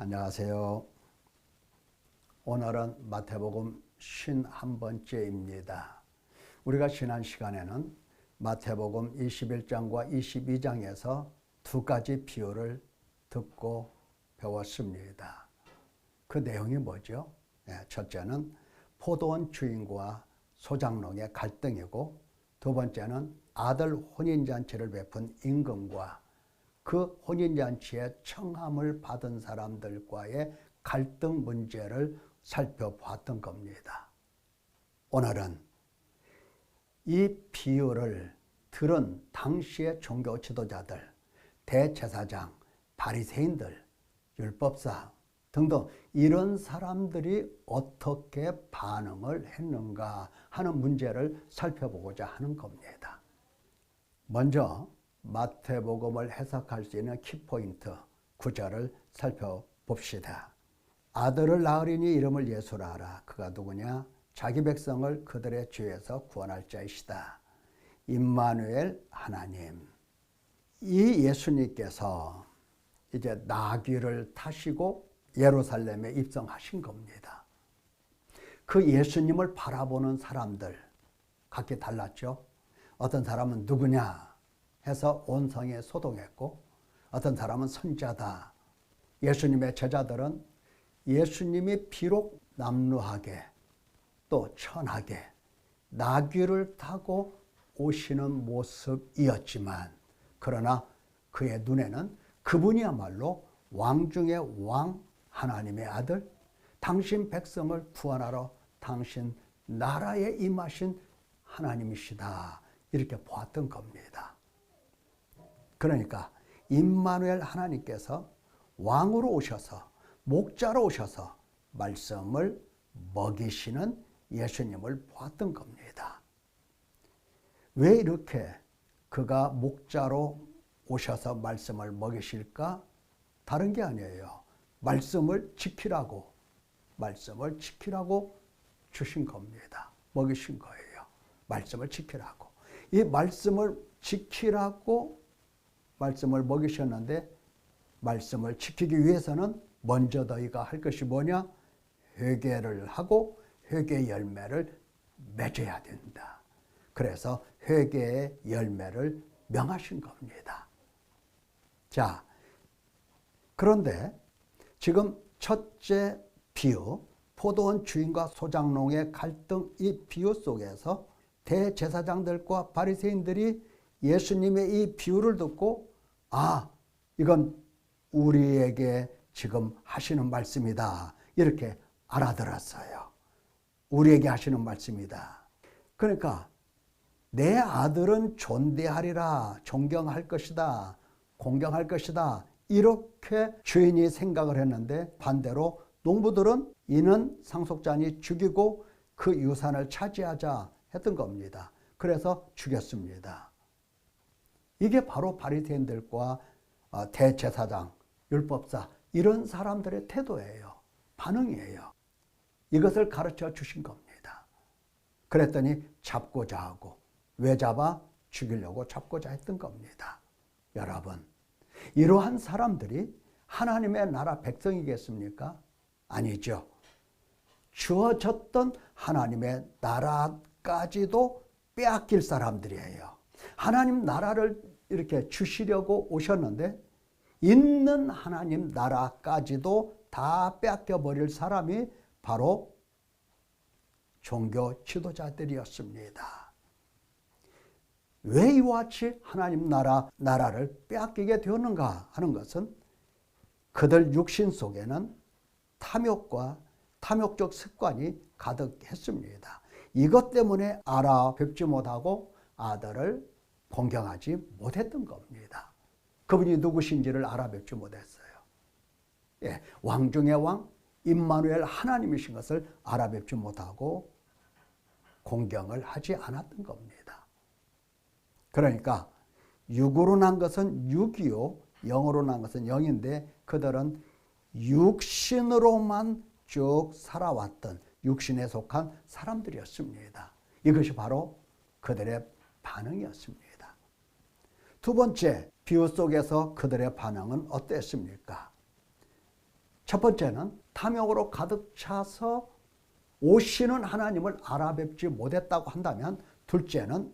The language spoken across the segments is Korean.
안녕하세요. 오늘은 마태복음 51번째입니다. 우리가 지난 시간에는 마태복음 21장과 22장에서 두 가지 비유를 듣고 배웠습니다. 그 내용이 뭐죠? 첫째는 포도원 주인과 소장농의 갈등이고, 두 번째는 아들 혼인잔치를 베푼 임금과 그 혼인잔치에 청함을 받은 사람들과의 갈등 문제를 살펴보았던 겁니다. 오늘은 이 비유를 들은 당시의 종교 지도자들, 대제사장, 바리새인들, 율법사 등등 이런 사람들이 어떻게 반응을 했는가 하는 문제를 살펴보고자 하는 겁니다. 먼저 마태복음을 해석할 수 있는 키포인트 9절을 살펴봅시다. 아들을 낳으리니 이름을 예수라 하라. 그가 누구냐? 자기 백성을 그들의 죄에서 구원할 자이시다. 임마누엘 하나님. 이 예수님께서 이제 나귀를 타시고 예루살렘에 입성하신 겁니다. 그 예수님을 바라보는 사람들 각기 달랐죠. 어떤 사람은 누구냐 해서 온 성에 소동했고, 어떤 사람은 선자다. 예수님의 제자들은 예수님이 비록 남루하게 또 천하게 나귀를 타고 오시는 모습이었지만, 그러나 그의 눈에는 그분이야말로 왕 중의 왕, 하나님의 아들, 당신 백성을 구원하러 당신 나라에 임하신 하나님이시다, 이렇게 보았던 겁니다. 그러니까 임마누엘 하나님께서 왕으로 오셔서, 목자로 오셔서 말씀을 먹이시는 예수님을 보았던 겁니다. 왜 이렇게 그가 목자로 오셔서 말씀을 먹이실까? 다른 게 아니에요. 말씀을 지키라고 주신 겁니다. 먹이신 거예요. 말씀을 지키라고. 이 말씀을 지키라고 말씀을 먹이셨는데, 말씀을 지키기 위해서는 먼저 너희가 할 것이 뭐냐? 회개를 하고 회개의 열매를 맺어야 된다. 그래서 회개의 열매를 명하신 겁니다. 자, 그런데 지금 첫째 비유, 포도원 주인과 소장농의 갈등, 이 비유 속에서 대제사장들과 바리새인들이 예수님의 이 비유를 듣고, 이건 우리에게 지금 하시는 말씀이다, 이렇게 알아들었어요. 우리에게 하시는 말씀이다. 그러니까 내 아들은 존대하리라, 존경할 것이다, 공경할 것이다, 이렇게 주인이 생각을 했는데, 반대로 농부들은 이는 상속자니 죽이고 그 유산을 차지하자 했던 겁니다. 그래서 죽였습니다. 이게 바로 바리새인들과 대제사장, 율법사 이런 사람들의 태도예요. 반응이에요. 이것을 가르쳐 주신 겁니다. 그랬더니 잡고자 하고, 왜 잡아? 죽이려고 잡고자 했던 겁니다. 여러분, 이러한 사람들이 하나님의 나라 백성이겠습니까? 아니죠. 주어졌던 하나님의 나라까지도 빼앗길 사람들이에요. 하나님 나라를 이렇게 주시려고 오셨는데, 있는 하나님 나라까지도 다 빼앗겨 버릴 사람이 바로 종교 지도자들이었습니다. 왜 이와 같이 하나님 나라를 빼앗기게 되었는가 하는 것은, 그들 육신 속에는 탐욕과 탐욕적 습관이 가득했습니다. 이것 때문에 알아뵙지 못하고 아들을 공경하지 못했던 겁니다. 그분이 누구신지를 알아뵙지 못했어요. 왕 중의 왕, 임마누엘 하나님이신 것을 알아뵙지 못하고 공경을 하지 않았던 겁니다. 그러니까 육으로 난 것은 육이요, 영으로 난 것은 영인데, 그들은 육신으로만 쭉 살아왔던 육신에 속한 사람들이었습니다. 이것이 바로 그들의 반응이었습니다. 두 번째, 비유 속에서 그들의 반응은 어땠습니까? 첫 번째는 탐욕으로 가득 차서 오시는 하나님을 알아뵙지 못했다고 한다면, 둘째는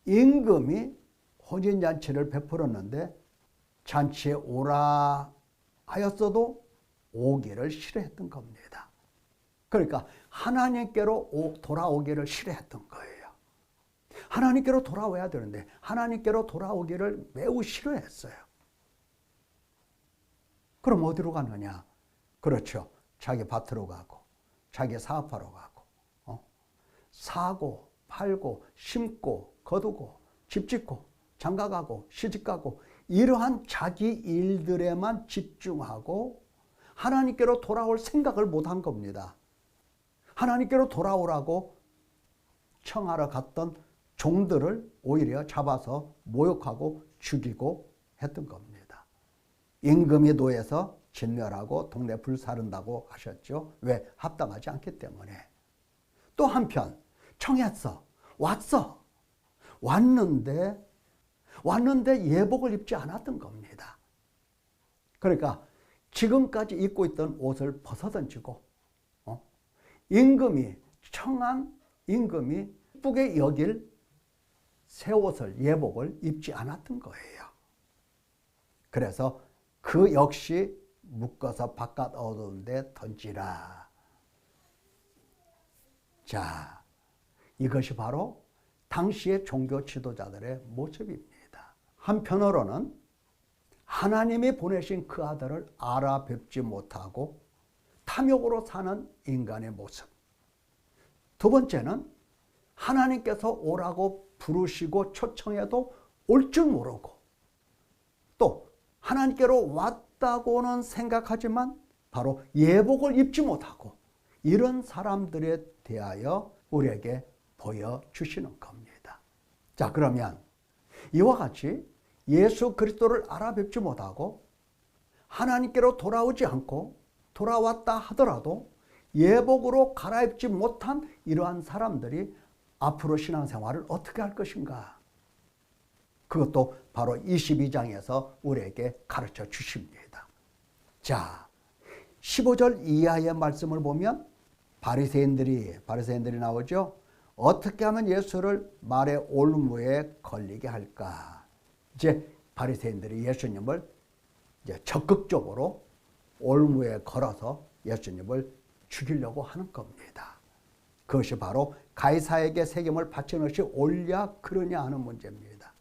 임금이 혼인잔치를 베풀었는데 잔치에 오라 하였어도 오기를 싫어했던 겁니다. 그러니까 하나님께로 돌아오기를 싫어했던 거예요. 하나님께로 돌아와야 되는데 하나님께로 돌아오기를 매우 싫어했어요. 그럼 어디로 가느냐? 그렇죠. 자기 밭으로 가고 자기 사업하러 가고 사고 팔고 심고 거두고 집 짓고 장가가고 시집가고 이러한 자기 일들에만 집중하고 하나님께로 돌아올 생각을 못한 겁니다. 하나님께로 돌아오라고 청하러 갔던 종들을 오히려 잡아서 모욕하고 죽이고 했던 겁니다. 임금이 노해서 진멸하고 동네 불사른다고 하셨죠. 왜? 합당하지 않기 때문에. 또 한편 청했어. 왔는데 예복을 입지 않았던 겁니다. 그러니까 지금까지 입고 있던 옷을 벗어던지고 청한 임금이 예쁘게 여길 새 옷을, 예복을 입지 않았던 거예요. 그래서 그 역시 묶어서 바깥 어두운 데 던지라. 자, 이것이 바로 당시의 종교 지도자들의 모습입니다. 한편으로는 하나님이 보내신 그 아들을 알아뵙지 못하고 탐욕으로 사는 인간의 모습. 두 번째는 하나님께서 오라고 부르시고 초청해도 올 줄 모르고 또 하나님께로 왔다고는 생각하지만 바로 예복을 입지 못하고 이런 사람들에 대하여 우리에게 보여주시는 겁니다. 자, 그러면 이와 같이 예수 그리스도를 알아뵙지 못하고 하나님께로 돌아오지 않고 돌아왔다 하더라도 예복으로 갈아입지 못한 이러한 사람들이 앞으로 신앙생활을 어떻게 할 것인가? 그것도 바로 22장에서 우리에게 가르쳐 주십니다. 자, 15절 이하의 말씀을 보면 바리새인들이 나오죠. 어떻게 하면 예수를 말의 올무에 걸리게 할까? 이제 바리새인들이 예수님을 이제 적극적으로 올무에 걸어서 예수님을 죽이려고 하는 겁니다. 그것이 바로 가이사에게 책임을 바치는 것이 옳냐 그러냐 하는 문제입니다.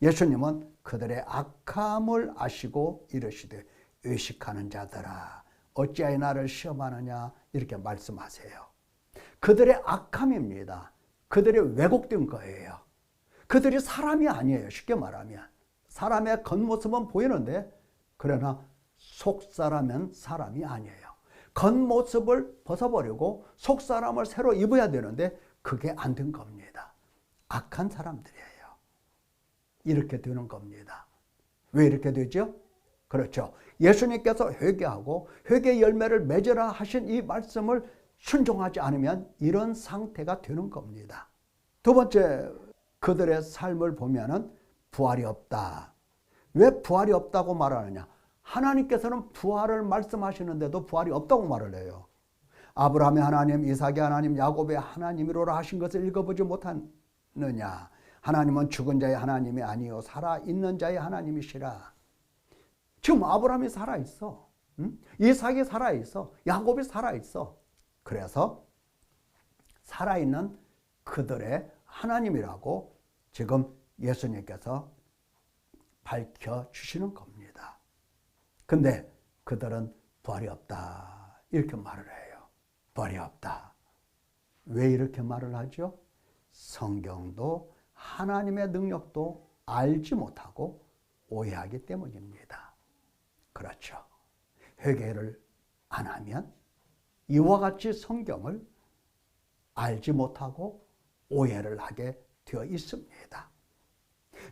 예수님은 그들의 악함을 아시고 이르시되 의식하는 자들아 어찌하여 나를 시험하느냐 이렇게 말씀하세요. 그들의 악함입니다. 그들이 왜곡된 거예요. 그들이 사람이 아니에요. 쉽게 말하면 사람의 겉모습은 보이는데 그러나 속사람은 사람이 아니에요. 겉모습을 벗어버리고 속사람을 새로 입어야 되는데 그게 안 된 겁니다. 악한 사람들이에요. 이렇게 되는 겁니다. 왜 이렇게 되죠? 그렇죠. 예수님께서 회개하고 회개 열매를 맺으라 하신 이 말씀을 순종하지 않으면 이런 상태가 되는 겁니다. 두 번째, 그들의 삶을 보면은 부활이 없다. 왜 부활이 없다고 말하느냐? 하나님께서는 부활을 말씀하시는데도 부활이 없다고 말을 해요. 아브라함의 하나님, 이삭의 하나님, 야곱의 하나님이로라 하신 것을 읽어보지 못하느냐? 하나님은 죽은 자의 하나님이 아니요 살아있는 자의 하나님이시라. 지금 아브라함이 살아있어. 이삭이 살아있어. 야곱이 살아있어. 그래서 살아있는 그들의 하나님이라고 지금 예수님께서 밝혀주시는 겁니다. 근데 그들은 부활이 없다. 이렇게 말을 해요. 부활이 없다. 왜 이렇게 말을 하죠? 성경도 하나님의 능력도 알지 못하고 오해하기 때문입니다. 그렇죠. 회개를 안 하면 이와 같이 성경을 알지 못하고 오해를 하게 되어 있습니다.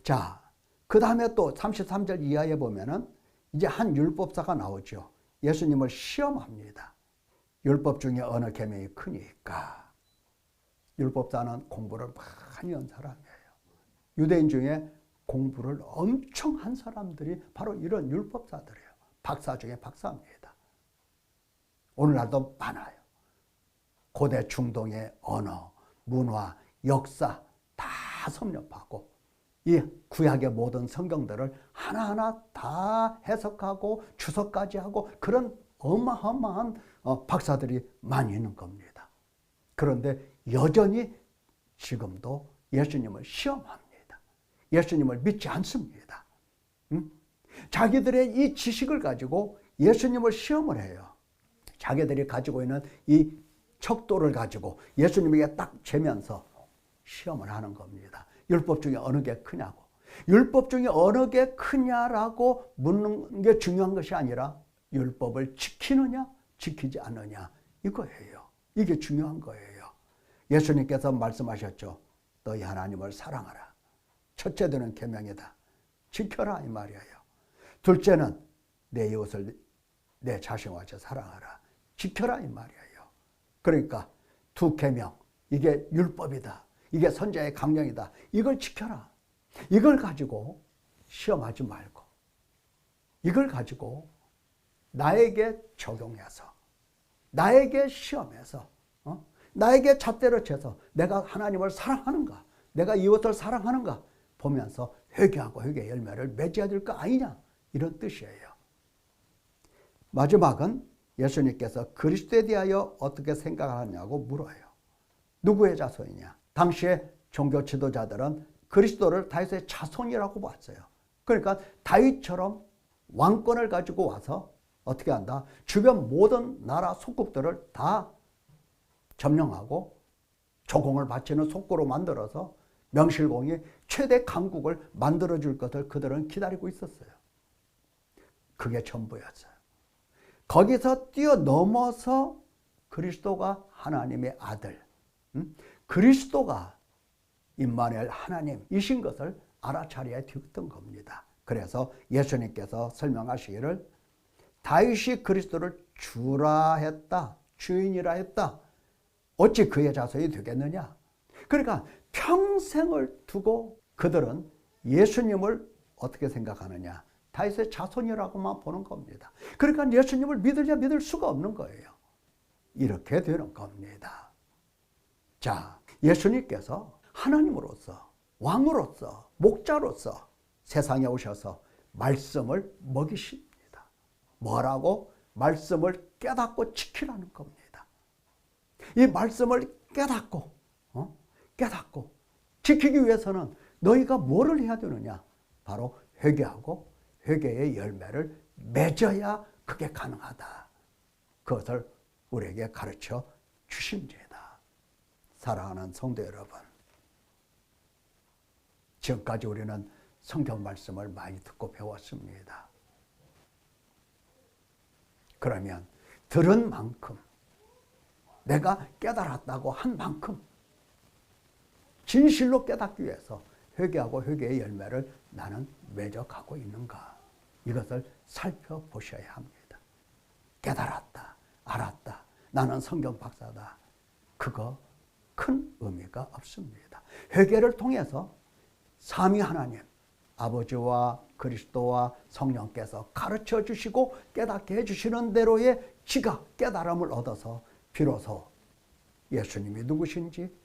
자, 그 다음에 또 33절 이하에 보면은 이제 한 율법사가 나오죠. 예수님을 시험합니다. 율법 중에 어느 계명이 크니까. 율법사는 공부를 많이 한 사람이에요. 유대인 중에 공부를 엄청 한 사람들이 바로 이런 율법사들이에요. 박사 중에 박사입니다. 오늘날도 많아요. 고대 중동의 언어, 문화, 역사 다 섭렵하고 이 구약의 모든 성경들을 하나하나 다 해석하고 주석까지 하고 그런 어마어마한 박사들이 많이 있는 겁니다. 그런데 여전히 지금도 예수님을 시험합니다. 예수님을 믿지 않습니다. 자기들의 이 지식을 가지고 예수님을 시험을 해요. 자기들이 가지고 있는 이 척도를 가지고 예수님에게 딱 재면서 시험을 하는 겁니다. 율법 중에 어느 게 크냐고. 율법 중에 어느 게 크냐라고 묻는 게 중요한 것이 아니라 율법을 지키느냐 지키지 않느냐 이거예요. 이게 중요한 거예요. 예수님께서 말씀하셨죠. 너희 하나님을 사랑하라. 첫째 되는 계명이다. 지켜라 이 말이에요. 둘째는 내 이웃을 내 자신과 같이 사랑하라. 지켜라 이 말이에요. 그러니까 두 계명, 이게 율법이다. 이게 선자의 강령이다. 이걸 지켜라. 이걸 가지고 시험하지 말고 이걸 가지고 나에게 적용해서 나에게 시험해서 나에게 잣대로 쳐서 내가 하나님을 사랑하는가 내가 이웃을 사랑하는가 보면서 회개하고 회개의 열매를 맺어야 될 거 아니냐 이런 뜻이에요. 마지막은 예수님께서 그리스도에 대하여 어떻게 생각하느냐고 물어요. 누구의 자손이냐? 당시에 종교 지도자들은 그리스도를 다윗의 자손이라고 봤어요. 그러니까 다윗처럼 왕권을 가지고 와서 어떻게 한다? 주변 모든 나라 속국들을 다 점령하고 조공을 바치는 속고로 만들어서 명실공히 최대 강국을 만들어줄 것을 그들은 기다리고 있었어요. 그게 전부였어요. 거기서 뛰어넘어서 그리스도가 하나님의 아들, 그리스도가 임마누엘 하나님이신 것을 알아차려야 되었던 겁니다. 그래서 예수님께서 설명하시기를 다윗이 그리스도를 주라 했다, 주인이라 했다. 어찌 그의 자손이 되겠느냐? 그러니까 평생을 두고 그들은 예수님을 어떻게 생각하느냐? 다윗의 자손이라고만 보는 겁니다. 그러니까 예수님을 믿으려 믿을 수가 없는 거예요. 이렇게 되는 겁니다. 자, 예수님께서 하나님으로서, 왕으로서, 목자로서 세상에 오셔서 말씀을 먹이십니다. 뭐라고? 말씀을 깨닫고 지키라는 겁니다. 이 말씀을 깨닫고 지키기 위해서는 너희가 뭐를 해야 되느냐? 바로 회개하고 회개의 열매를 맺어야 그게 가능하다. 그것을 우리에게 가르쳐 주십니다. 사랑하는 성도 여러분, 지금까지 우리는 성경 말씀을 많이 듣고 배웠습니다. 그러면 들은 만큼 내가 깨달았다고 한 만큼 진실로 깨닫기 위해서 회개하고 회개의 열매를 나는 맺어가고 있는가? 이것을 살펴보셔야 합니다. 깨달았다, 알았다, 나는 성경 박사다. 그거 큰 의미가 없습니다. 회개를 통해서 삼위 하나님, 아버지와 그리스도와 성령께서 가르쳐 주시고 깨닫게 해주시는 대로의 지각, 깨달음을 얻어서 비로소 예수님이 누구신지,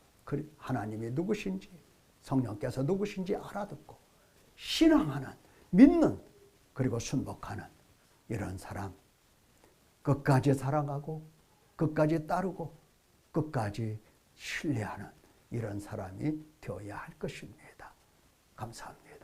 하나님이 누구신지, 성령께서 누구신지 알아듣고 신앙하는, 믿는, 그리고 순복하는 이런 사람, 끝까지 사랑하고 끝까지 따르고 끝까지 신뢰하는 이런 사람이 되어야 할 것입니다. 감사합니다.